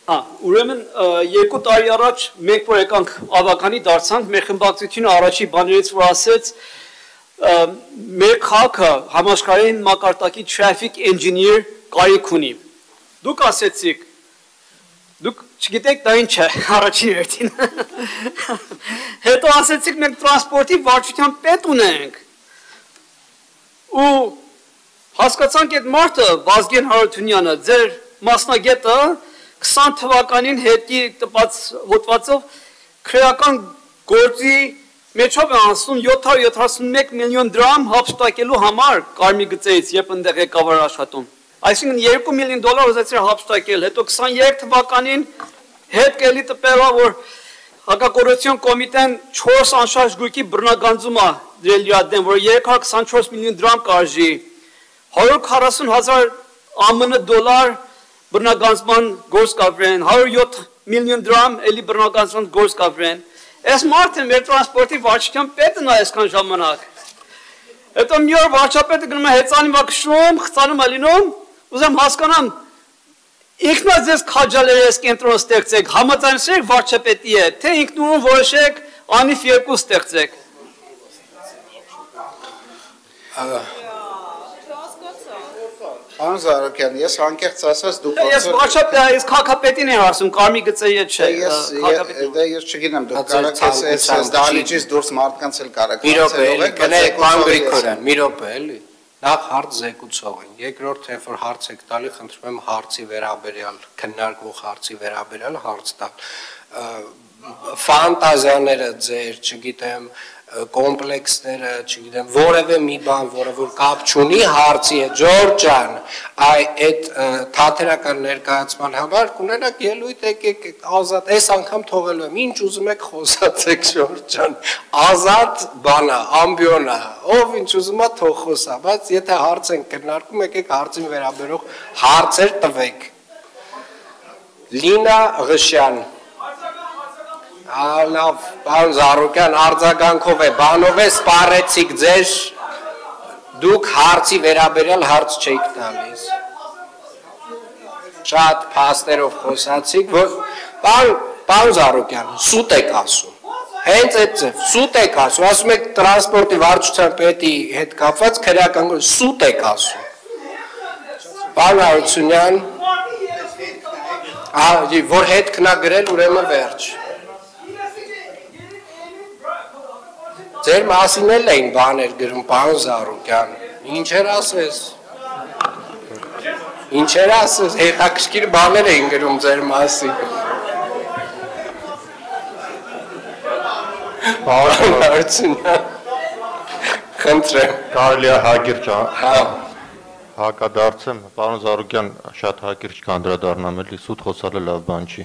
Ուրեմն 2 տարի առաջ մենք որ եկանք ավականի դարձանք, մեր խմբակցությունը առաջի բաներից որ ասեց մեր քաղաքը համաշխարհային մակարդակի traffic engineer կարիք ունի։ Դուք ասեցիք, դուք չգիտեք դա ինչ է առաջին հերթին։ Հետո ասեցիք մենք տրանսպորտի վարչության պետ ունենք։ Ու հասկացանք այդ մարդը Վազգեն Հարությունյանը, ձեր մասնագետը 20 թվականին հետի տպած հոդվածով քրեական գործի մեջով է անցնում 771 միլիոն դրամ հապշտակելու համար կարմիր գծերից, երբ ընդեղ ղեկավար աշխատում։ Այսինքն 2 միլիոն դոլար ուզեցիր հապշտակել, հետո 23 թվականին հետ կելի տպելա, որ հակակոռուպցիոն կոմիտեն 4 անշարժ գույքի բռնագանձում է դրել իր դեմ, որ 324 միլիոն դրամ կարժի, 140,000 ԱՄՆ դոլար բռնագանձման գործ կապրեն, 107 միլիոն դրամ էլի բռնագանձման գործ կապրեն։ Այս մարդը մեր տրանսպորտի վարչության պետն է այսքան ժամանակ։ Հետո մի օր վարչապետը գնում է հեծանի վրա քշում, խցանում է լինում, ուզեմ հասկանամ, ինքնա ձեզ քաջալեր ես կենտրոն ստեղծեք, համաձայնեցեք վարչապետի հետ, թե ինքնուրույն որոշեք անիվ 2 ստեղծեք։ Պարոն Զարուկյան, ես անկեղծ ասած դուք Ես վարչապետին, ես քաղաքապետին եմ ասում, կարմիր գծերի հետ չէ, քաղաքապետին։ Դե ես չգիտեմ, դուք կարող եք այս դահլիճից դուրս մարդկանց էլ կարող եք գնեք Պարոն Գրիգորյան, մի րոպե էլի։ Նախ հարց զեկուցող են, երկրորդ երբ որ հարց եք տալի, խնդրում եմ հարցի վերաբերյալ, քննարկվող հարցի վերաբերյալ հարց տալ։ Ֆանտազիաները ձեր, չգիտեմ, կոմպլեքսները, չգիտեմ, որևէ մի բան, որը որ կապ չունի հարցի հետ, Ջորջ ջան, այդ թատերական ներկայացման համար կունենաք ելույթ եկեք ազատ, այս անգամ թողելու եմ, ինչ ուզում եք խոսացեք Ջորջ ջան, ազատ բանա, ամբիոնա, ով ինչ ուզում է թող խոսա, բայց եթե հարց են քննարկում, եկեք հարցին վերաբերող հարցեր տվեք։ Լինա Ղշյան Լավ, պարոն Զարուկյան, արձագանքով է, բանով է սպառեցիք ձեր, դուք հարցի վերաբերյալ հարց չեք տալիս։ Շատ փաստերով խոսացիք, պարոն Զարուկյան, սուտ եք ասում, հենց այդ ձև, սուտ եք ասում, ասում եք տրանսպորտի վարչության պետի հետ կապված քրեական գործ, սուտ եք ասում։ Պարոն Հարությունյան, որ հետ քննագրել ուրեմն վերջ։ Ձեր մասին էլ էին բաներ գրում, պարոն Զարուկյան, ինչեր ասես, հետաքրքիր բաներ էին գրում ձեր մասին։ Պարոն Հարությունյան, խնդրեմ։ Կարելի է հակիրճ հակադարձեմ, պարոն Զարուկյան շատ հակիրճ կանդրադառնամ, էլի սուտ խոսալը լավ բան չի։